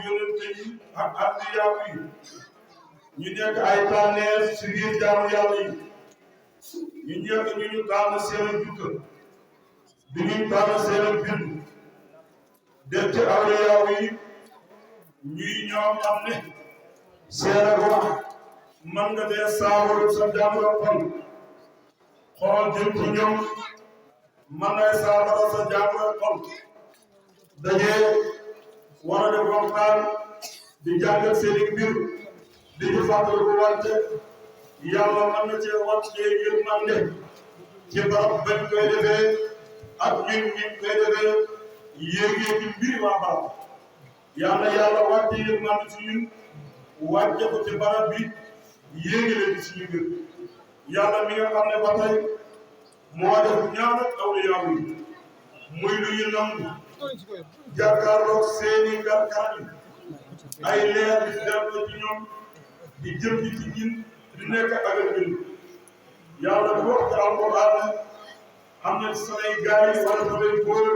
yonente yi ak anbiyaa yi ñu nekk ay tànneef ci biir jaamu yàlla yi ñu tànn seen jukka bi ñu tànn seen bind def ci awliyaa yi ñuy ñoo xam ne seen wax man nga dee saawaru sa jàngoro xol xool jëm ci ñoom man ngay saafara sa jàngoro xol dajee war a def waxtaan di jàngal seen mbir di ñu fàttali ko wante yàlla mën na cee wàccee yërmande ci barab bañ koy defee ak ñun ñu koy defee yéegee ci mbiri waa barab yàlla wàcce yërmande ci ñun wàcce ko ci barab bi yéegale ci suñu mbir yàlla mi nga xam ne ba tey moo def ñaan ak awliyaa yi muy lu ñu nangu jàkkaarloog seeni garkaan yi ay leer di dellu ci ñoom di jëm ci ñun di nekk ak ñun yàlla bu wax ci alquran am na samay gaay yi wala samay góor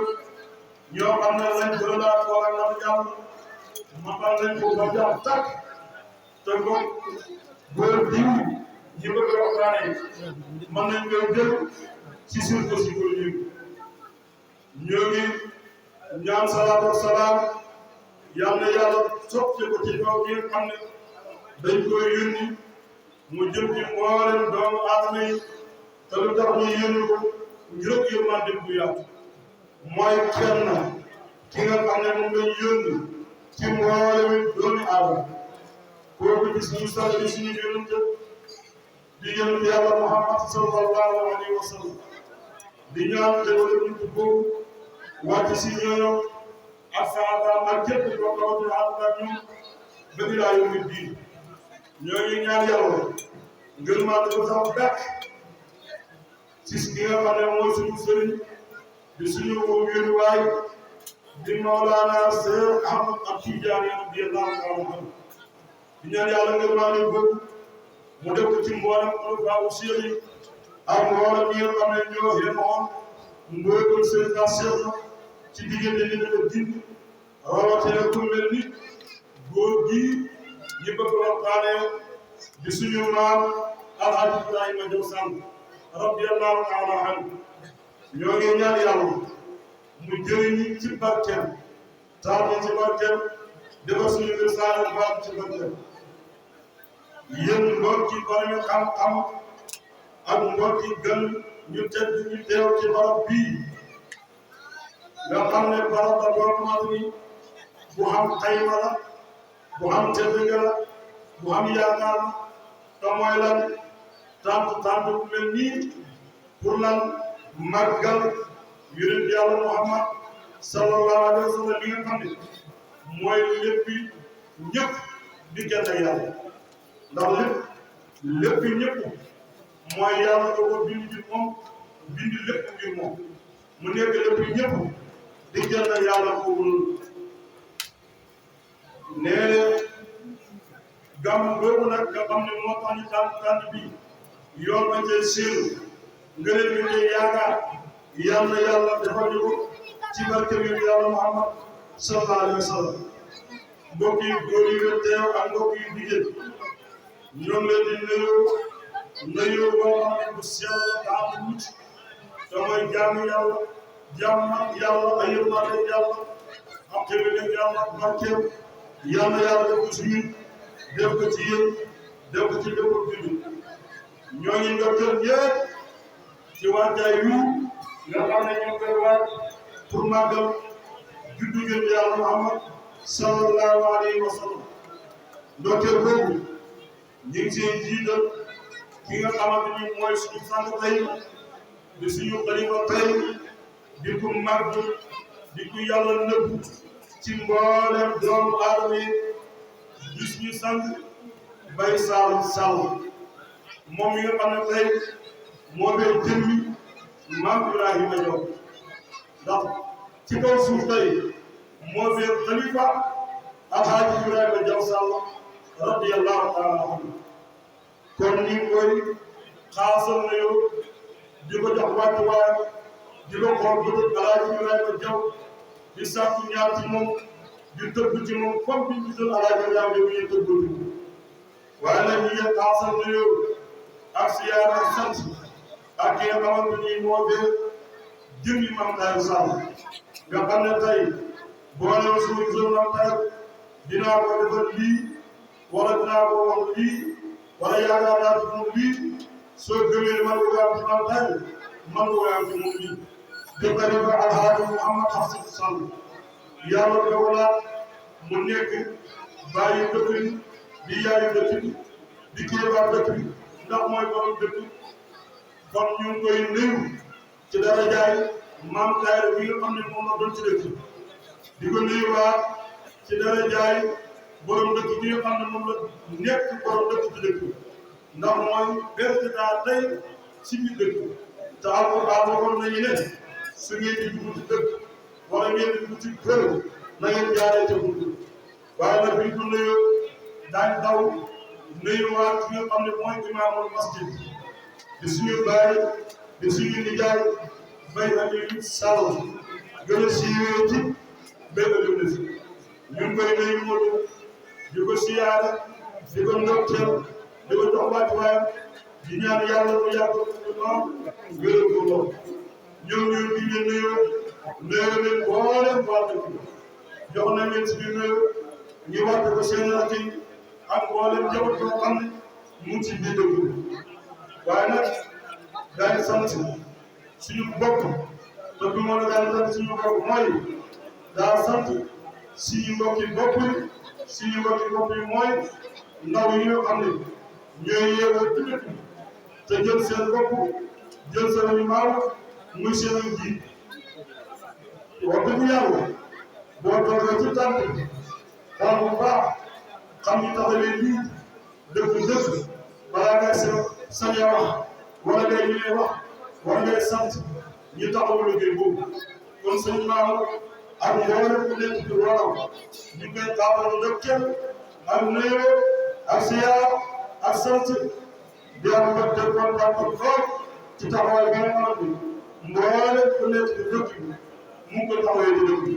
ñoo xam ne lañ ko laa ko ak am jàmm matal nañ ko ba jàmm tàkk te ko góor diw ñi bëgg a waxtaane mën nañ koy jël ci suuf ko si góor ñi ñoo ngi ñaan salaatu wa salaam yàlla sotti ko ci kaw gi nga xam ne dañ koy yónni mu jëm ci mboolem doomu aadama yi te lu tax ñu yónni ko ngir yërmande bu yaatu mooy kenn ki nga xam ne moom lañ yónni ci mboolem doomu aadama kooku gis ñu sall bi suñu yónnante di yónni yàlla Muhammad sallallahu alayhi wa sallam di ñaan te wala nit boobu wàcc si ñooñu ak saxaabaam ak képp koo xamante ne ànd ak ñoom ba ilaa yawmi diin ñoo ngi ñaan yàlla ngërmaande ko sax dàkk ci ki nga xam ne mooy suñu sëriñ di suñu wéeruwaay di Mawlaana Seex Ahmad Tijaani radiyallaahu taala anhu di ñaan yàlla ngërmaande boobu mu def ko ci mboolem xulafaa u Seex yi ak mboolem ñi nga xam ne ñoo yemoon mbooleem seen Seex ci diggante li nga dindi rawatina ku mel ni góor gi ñi bëgg waxtaanee di suñu maam Alhaji Ibrahima Diaw Samb radiyallahu taala anhu ñoo ngi ñaan yàlla mu jëriñi ci barkeem taal ci barkeem defar suñu mbir saa baax ci barkeem yéen mbokki borom xam-xam ak mbokki gën ñu tedd ñu teew ci barab bii nga xam ne barab la boo xamante ni bu am xayma la bu am tedd la bu am yaakaar te mooy lan tant bu mel nii pour lan màggal yonent yàlla Muhammad sallallahu alayhi wa sallam li nga xam ne mooy léppi ñëpp di kenn yàlla ndax léppi ñëpp mooy yàlla da ko bind ci moom bind lépp ngir moom mu nekk léppi ñëpp di kenn yàlla boobu nee gàmm boobu nag nga xam ne moo tax ñu tànn bi yoon ba cay séenu nga leen ñu koy yaakaar yàlla defal ñu ko ci barke bi yàlla Muhammad sallallahu alayhi wa sallam mbokk yi góor yi nga teew ak mbokk yi jigéen ñoom leen di nuyu boo xam ne bu sell te am mucc te mooy jaamu yàlla ay yërmande yàlla am xéwal yàlla barkeem yàlla def ko ci ñun def ko ci yéen def ko ci lépp jullit ñoo ngi ndokkeel ñëpp ci wàccaay wi nga xam ne ñoo koy waaj pour màggal juddu ngeen yàlla Muhammad sallallahu alayhi wa sallam ndokkeel boobu ñu ngi siy jiital ki nga xamante ni mooy suñu sang tey di suñu xalifa tey di ko màgg di ko yàlla nëbb ci mboolem doomu aadama yi di suñu sang Baye Sall moom mi nga xam ne tey moo fee jëmmi maam Ibrahima Diaw ndax ci kaw suuf tey moo fee xalifa Alhaji Ibrahima Diaw Sall radiyallahu taala anhu kon ni koy xaasal na yow di ko jox wàccuwaay di ko xool bëgg Alhaji Ibrahima Diaw di sàkku ñaar ci moom di tëbb ci moom comme bi ñu gisoon alaaji Ibrahima bi ñu tëbbal waaye nag ñu ngi xaasal nuyoo ak siyaar ak sant ak ki nga xamante ni moo de jëmmi Mame Tahirou Sarr nga xam ne tey boo nee suñu gisoon Mame Tahirou dinaa ko defal lii wala dinaa ko wax lii wala yaakaar naa ci moom lii soo gëmee man nga am ci Mame Tahirou man nga am ci moom lii di xalifa Alhaaji Mouhamed Hafsat Sall yàlla dogalaat mu nekk bàyyi dëkk bi di yaayu dëkk bi di kilifa dëkk bi ndax mooy borom dëkk kon ñu ngi koy nuyu ci darajaay Mame Tahirou bi nga xam ne moom la doon ci dëkk di ko nuyuwaat ci darajaay borom dëkk bi nga xam ne moom la nekk borom dëkk ci dëkk ndax mooy président tey ci biir dëkk te alquran waxoon nañu ne su ngeen di dugg ci dëkk wala ngeen di dugg ci kër na ngeen jaaree ca buntu waaye nag bi ñu ko nuyoo daañu daw nuyuwaat ki nga xam ne mooy imaamul masjid di suñu baay di suñu nijaay Baye Aliou Sall gën a siiwee ci benn lundi ñu ngi koy nuyu Modou di ko siyaare di ko ndokkeel di ko jox wàccuwaayam di ñaan yàlla mu yàgg ko noonu wéral ko lool ñoom ñoo di leen nuyoo leen boolem waa dëkk bi jox nañ leen si biir nuyoo ñu wàcc ko seen rakk yi ak boolem njaboot boo xam ne mu ngi ci biir dëkk bi waaye nag daañu sant suñu bopp te du ma la daan sant suñu bopp mooy daa sant suñu mbokki bopp yi suñu mbokki bopp yi mooy ndaw yi nga xam ne ñooy yeewoo ci dëkk bi te jël seen bopp jël seen maaw muy seen ji wax dëgg yàlla boo toogee ci tànk xool bu baax xam ñu taxawee lii dëkk balaa ngay sañ a wax wala ngay ñëwee wax wala ngay sant ñu taxawu liggéey boobu kon sëñ maaw ak mboolem ku nekk ci waram ñu koy taamal ndokkeel ak nuyoo ak siyaar ak sant di am mbégte kontaan ak lool ci taxawaay bi nga xamante ni mboolem ku nekk ci dëkk bi mu ngi koy taxawee ci dëkk bi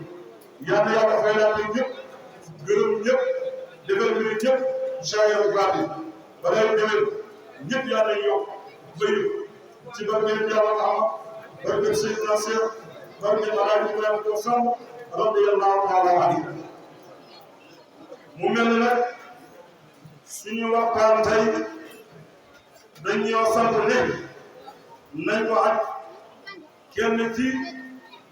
yal na yàlla fay naa leen ñëpp gërëm ñëpp defal mbir ñëpp jaay ak baat yi ba lay demee ñëpp yal nañu yokk bëri ci barkeem yàlla am barkeem Seydina Cheikh barkeem Alaaji Ibrahima Diop Samb radiyallahu taala anhu mu mel ne nag suñu waxtaan tey dañ ñoo sant ne nañ ko ak kenn ci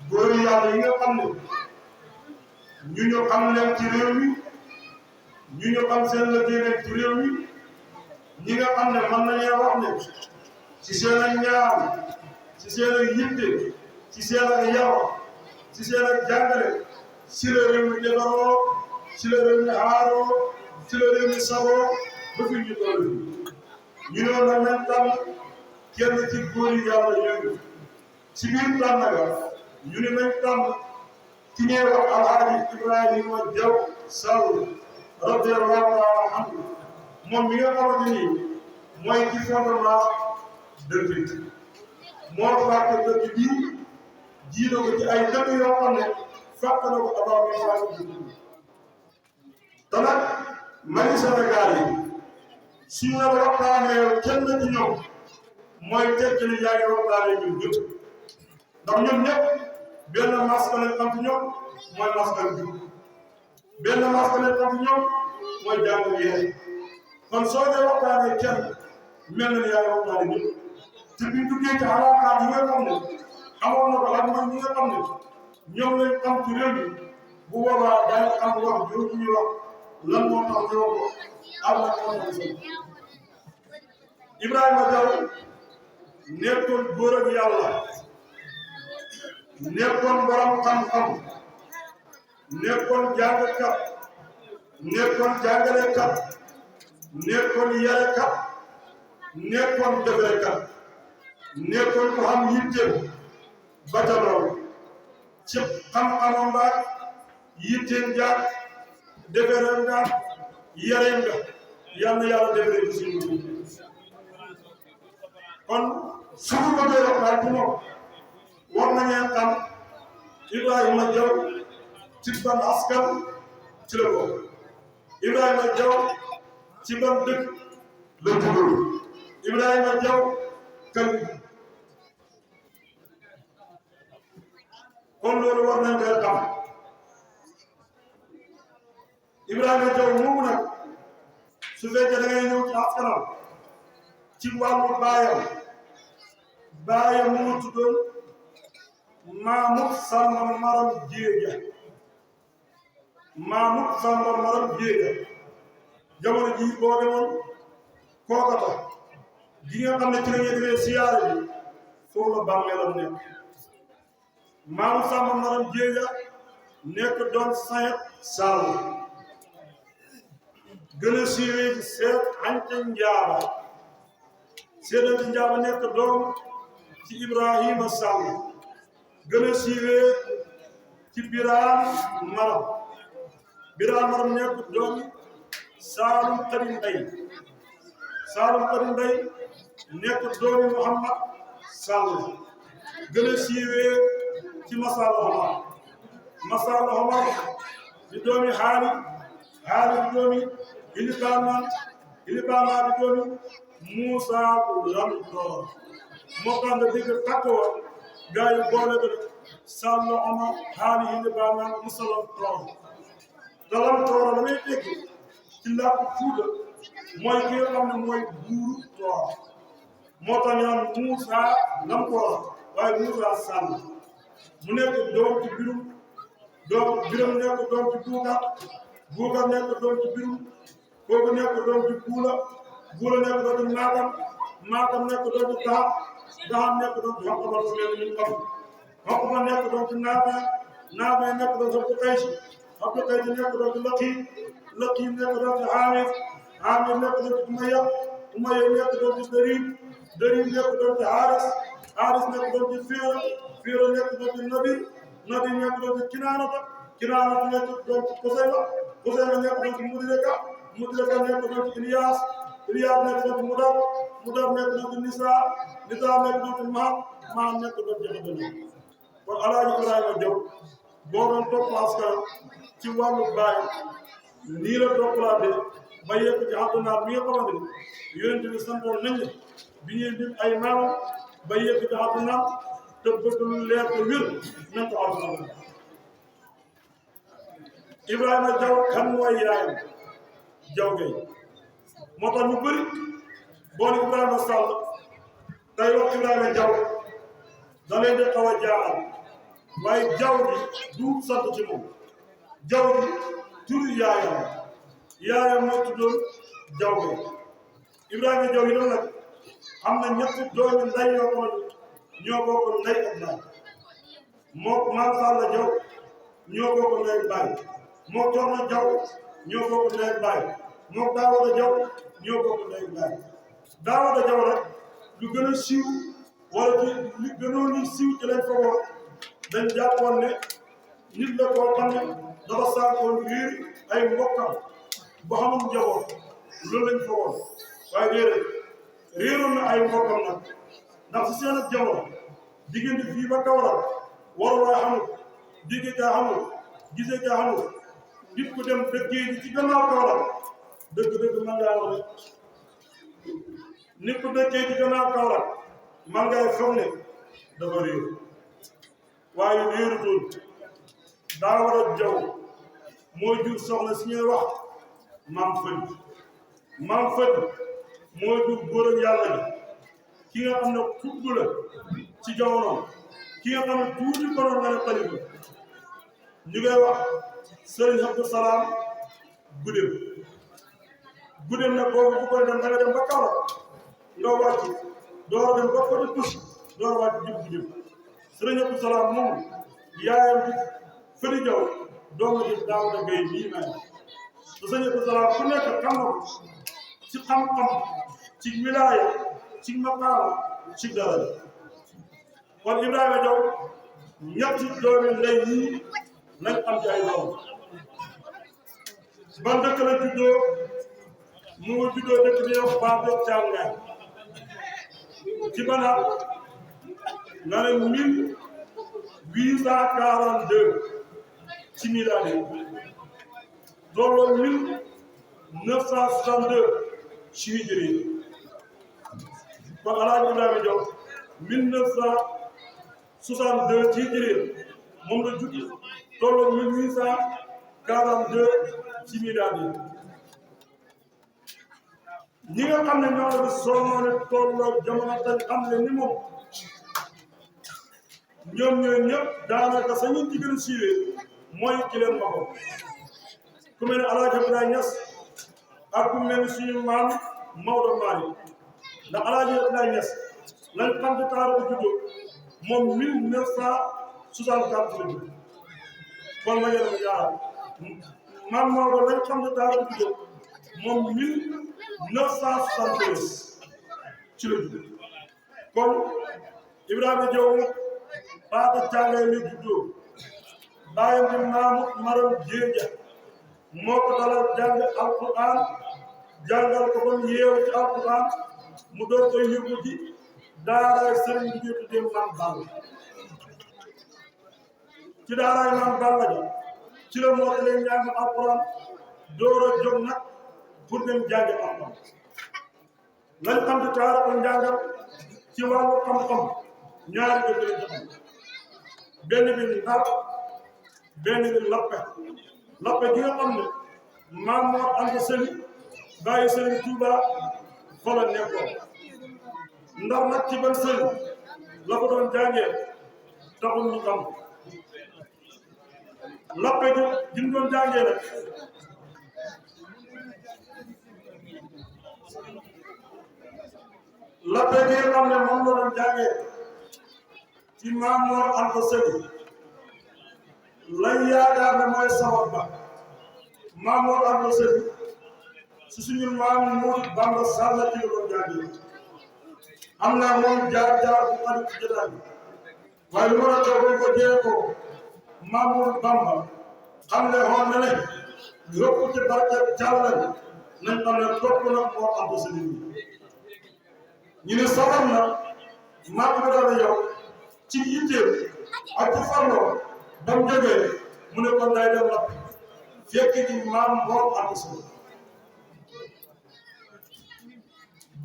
góor yàlla yi nga xam ne ñu xam leen ci réew mi ñu xam seen liggéey ci réew mi ñi nga xam ne mën nañoo wax ne ci seen ak ñaar ci seen ak yitte ci seen ak yar ci seen ak jàngale ci la réew mi defaroo ci la réew mi aaroo ci la réew mi saboo ba fi ñu toll ñu ne woon nañ tànn kenn ci góor yàlla yooyu ci biir tànn ga ñu ne nañ tànn ki ñuy wax Alhaaji Ibrahima Diaw Sall radiyallahu taala anhu moom mi nga xamante ni mooy ci fondement dëkk bi moo fàkk dëkk bii jiite ko ci ay dëkk yoo xam ne fàkk na ko avant muy fàkk dëkk bi te nag magi Sénégal yi suñu la waxtaanee kenn ci ñoom mooy tekki ni yaa ngi waxtaanee ñun ñëpp ndax ñun ñëpp benn masque lañ xam ci ñoom mooy masque bi benn masque lañ xam ci ñoom mooy jàng bi yéen kon soo dee waxtaanee kenn mel na ni yaa ngi waxtaanee ñëpp te biñ duggee ci xalaat yi nga xam ne amoon na ko ak man ñi nga xam ne ñoom lañ xam ci réew mi bu boobaa daañu am wax jooju ñuy wax lan moo tax ñoo ko am na ko Ibrahima Diaw nekkoon góor ak yàlla nekkoon borom xam-xam nekkoon jàngkat nekkoon jàngalekat nekkoon yarekat nekkoon defarekat nekkoon ko xam yitte ba ca loolu ci xam-xamam ba yitteen jaar defaree nga yaree nga yal na yàlla defaree ci suñu kon suñu bëggee waxtaan ci moom war nañu xam Ibrahima Diaw ci ban askan ci la bokk Ibrahima Diaw ci ban dëkk la juddoo Ibrahima Diaw kan kon loolu war nañ koy xam Ibrahima Diaw moomu nag su fekkee da ngay ñëw ci askanam ci wàllu baayam mu tuddoon Maamut Samba Maram Jéega Maamut Samba Maram Jéega jamono jii boo demoon Kookata gi nga xam ne ci la ñuy defee siyaare bi foofu la bàmmeelam nekk Maamut Samba Maram Jéega nekk doon Sayet Sall gën a siiwee ci Seet Anta Njaaba Seet Anta Njaaba nekk doom ci Ibrahima Sall gën a siiwee ci Biraan Maram nekk doom Saalum Xadi Mbay nekk doomi Muhammad Sall gën a siiwee ci Masala Omar di doomi Haali di doomi Ilibama di doomi Muusa Lamtoor moo tax nga dégg takkoo gaa yi boole ko Sall Omar Haali Ilibama Muusa Lamtoor te Lamtoor la may dégg ci làkk Fuuta mooy ki nga xam ne mooy buuru Toor moo tax ñu naan Muusa Lamtoor waaye Muusa Sall mu nekk doom ci birum nekk doom ci Buukar nekk doom ci birum kooku nekk doom ci Buula nekk doom ci Maakam nekk doom ci Daxam nekk doom ci Xoqba su mel ni Xoqba nekk doom ci Naafa nekk doom ci Abdu Qays nekk doom ci Laqiim nekk doom ci Haamir nekk doom ci Umayya nekk doom ci Dariim nekk doom ci Haaris nekk doom ci Fiira nekk doom ci Nadir nekk doom ci Kinaanata nekk doom ci Kusayba nekk doom ci Mudrika nekk doom ci Iliyaas nekk doom ci Mudar nekk doom ci Nisaa nekk doom ci Maam nekk doom ci Abdullah kon Alaaji Ibrahima Diaw boo doon topp askan ci wàllu baay nii la toppalante ba yegg ci Abdullah mi nga xamante ni Yonent bi santoon nañ ne bi ñuy lim ay maam ba yegg ci Abdullah te bëgg lu leer te wér nañ ko Abdullah Ibrahima Diaw kan mooy yaayam Diaw Gueye moo tax ñu bëri boo ne Ibrahima Sall tey wax Ibrahima Diaw da leen di xaw a jaaxal waaye Diaw bi du sant ci moom Diaw bi turu yaayam moo tuddoon Diaw Gueye Ibrahima Diaw yi nag am na ñetti doomi nday yoo xamante ñoo bokk ndey ak baay moo Maam Salla Diaw ñoo bokk ndey ak baay moo Corna Diaw ñoo bokk ndey ak baay moo Daawada Diaw ñoo bokk ndey ak baay Daawada Diaw nag lu gën a siiw wala lu gënoon ñu siiw ci lañ fa woon dañ jàppoon ne nit la koo xam ne dafa saakoon riir ay mbokkam ba xamul njaboot loolu lañ fa woon waaye déedéet réeroon na ay mbokkam nag ndax si seen ak jamono diggante fii ba Kaolack waruwaay xamul digge kaa xamul gise kaa xamul nit ku dem dëkkee ji ci gannaaw Kaolack dëgg-dëgg man ngaa wax nit ku dëkkee ci gannaaw Kaolack man ngay foog ne dafa réer waaye réerutoon Daawara Diaw moo jur soxna si ñuy wax Maam Fëdi moo jur góor ak yàlla gi ki nga xam ne kubb la ci jamono ki nga xam ne tuuti konoon nga ne xalifa ñu ngay wax Sëriñ Abdou Salaam Gudem nag boobu bu koy dem da nga dem ba Kaolack nga wàcc door dem ba côté Touche door wàcc jub Gudem Sëriñ Abdou Salaam moom yaayam bi Fëdi Diaw doom la ci Daawda Gaye nii may te Sëriñ Abdou Salaam ku nekk xam nga ko ci xam-xam ci wilaaya ci maqaama ci dara kon Ibrahima Diaw ñetti doomi ndey yi nañ am ci ay doom ban dëkk la juddoo mu ngi juddoo dëkk bi yow Fatou Thiangaye ci bana nga ne 1842 ci milaadi tolloo 1962 ci hijri kon Alaaji Ibrahima Diaw 1962 ci hijri moom la judd tolloo 1842 ci milaadi ñi nga xam ne ñoo la sonnoone tolloo jamono dañ xam ne ni moom ñoom ñooy ñëpp daanaka sa ñu ci gën a siiwee mooy ki leen maxoo ku mel ne Alaaji Abdoulaye Niass ak ku mel ne suñu maam Maodo Malick ndax Alaaji Abdoulaye Niass lañ xam ci taar bu juddoo moom 1964 la judd kon ma yéen a jaar maam Maodo lañ xam ci taar bu juddoo moom 1973 ci la judd kon Ibrahima Diaw Paata Càngay la juddoo bàyyam di maamu Maram Jéeja moo ko dalal jàng alquran jàngal ko ba mu yeewu ci alquran mu door koy yóbbu ci daaraay sëriñ bi ñu tuddee Maam Balla ci daaraay Maam Balla ja ci la moo talee njàng alquran door a jóg nag pour dem jàngi alquran lañ xam ci taara ko njàngal ci wàllu xam-xam ñaari dëkk lañ xam benn bi Ndar benn bi Lappe gi nga xam ne Maam Mor Anta Sali bàyyi Sëriñ Tuuba fa la nekkoon Ndar nag ci ban sëriñ la ko doon jàngee taxul ñu xam Lappe gi ñu doon jàngee nag Lappe gi nga xam ne moom la doon jàngee ci Maam Mor Anta Sali lañ yaakaar ne mooy sabab ba Maam Mor Anta Sali su suñu maam Moodu Bamba Sall ci la doon jàngee am naa moom jaar-jaar bu xarit ci jotaay bi waaye lu mën a toog ko jeexoo Maam Moodu Bamba xam ne xool na ne yokku ci barke jàllale nañ xam ne topp na Mor Anta Sali ñu ne sabab na Maam Ibrahima Diaw ci yitteel ak ci farloo ba mu jógee mu ne kon day dem Lappe fekk ci Maam Mor Anta Sali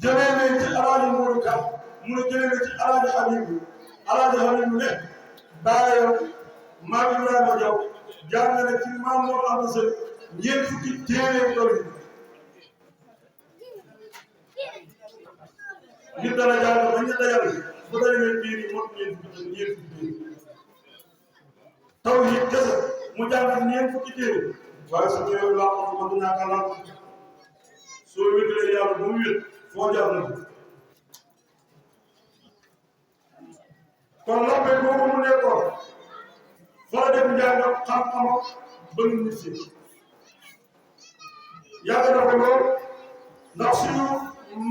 jëlee nañ ci Alaaji Moodu Ka mu ne jëlee nañ ci Alaaji Habibu ne baayam Maam Ibrahima Diaw jaar na ne ci Maam Mor Anta Sali ñeent fukki téeméer doon nit dana jaar ba ñu dajal bu dajalee biir yi mot ñeent fukki téeméer taw yi kese mu jàng ñeent fukki téeméer waaye su ñëwee laa ko ma du ñàkk a laal soo wétalee yàlla ba mu wét foo jaar na kon Lappe boobu mu nekkoon fa la def njàngam xam-xam ba nu nit si yàgg na ko lool ndax suñu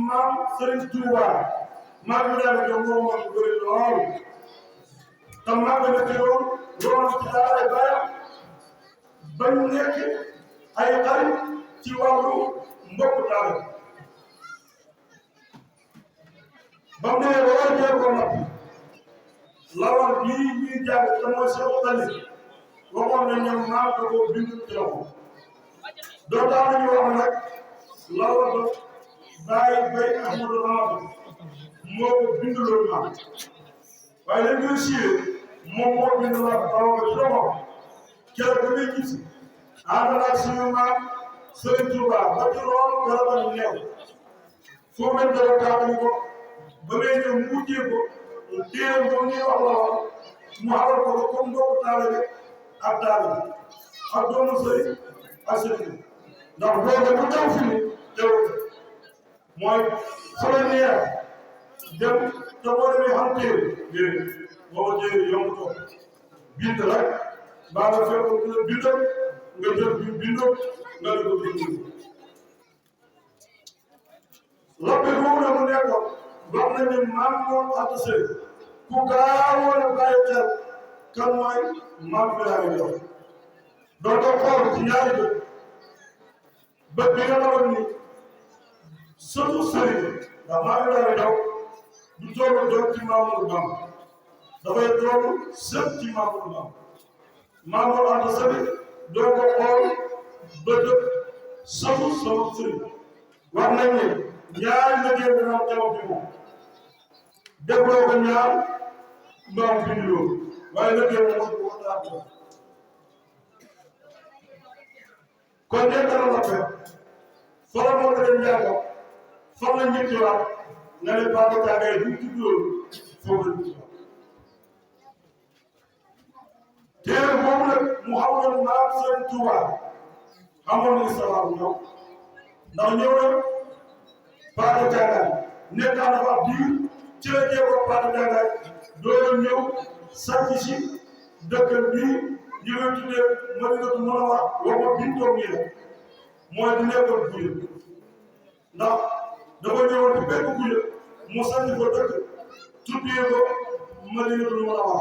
maam Serigne Touba Maam Ibrahima Diaw moo mag bëri lool te mag na ci lool loolu ci daara ay baayam ba ñu nekk ay xarit ci wàllu mbokk daara ba mu demee ba war a jéem ko nag lawal bii ñuy jàng te mooy Cheikh Xalil waxoon nañ ne maa ko ko bind ci loxo doo tax nañu wax nag lawal ba bàyyi bay Ahmadou Ramadou moo ko bind loolu maam waaye lañ koy siiwee moom moo bind la taw ba ci loxo keroog ba ngay gis ànd ak suñu maam Serigne Touba ba ci loolu garabal neew foo mel dara taxani ko ba ngay ñëw mujjee ko téere boobu ñuy wax la mu xamal ko comme mbokku taalibe ak taalibe ak doomu sëriñ ak sëriñ ndax boobu bu taw fi ni teew mooy fa la neex dem te boo demee xam téere déedéet booba téere yomb ko bind rek mbaa nga fekk ku la bindal nga jël bindoo nga di ko bind Lappe boobu la mu nekkoon wax nañ ne Maam Mor Anta Sali ku gaawoon a bàyyi xel kan mooy Maam Ibrahima Diaw doo ko xool ci ñaari bët bi nga xamoon ni sëtu sëriñ ndax Maam Ibrahima Diaw du toll doon ci Mamadou Bamba dafay toll sët ci Mamadou Bamba Maam Mor Anta Sali doo ko xool ba dëkk safu sama sëriñ wax nañ ne ñaari liggéey dana am teew bi moom dégloo ko ñaar mbaam fi ñu loolu waaye liggéey moom ko waxtaan ko kon nekk na la fekk fala moo ko dem njàng fan la ñettiwaat nga ne Papa Thiagaye du tudd loolu foofu la téere boobu nag mu xamoon maam seen Tuuba xamoon na histoire bu ñëw ndax ñëw na Papa Thiagaye nekkaan na fa biir ci la jéego Papa Thiagaye doora ñëw sàcc si dëkkal bii ñu ngi tuddee Madinatu Munawwara waxuma bintoom nii la mooy di nekkoon Guya ndax dafa ñëwoon ci benn Guya mu sàcc fa dëkk tuddee ko Madinatu Munawwara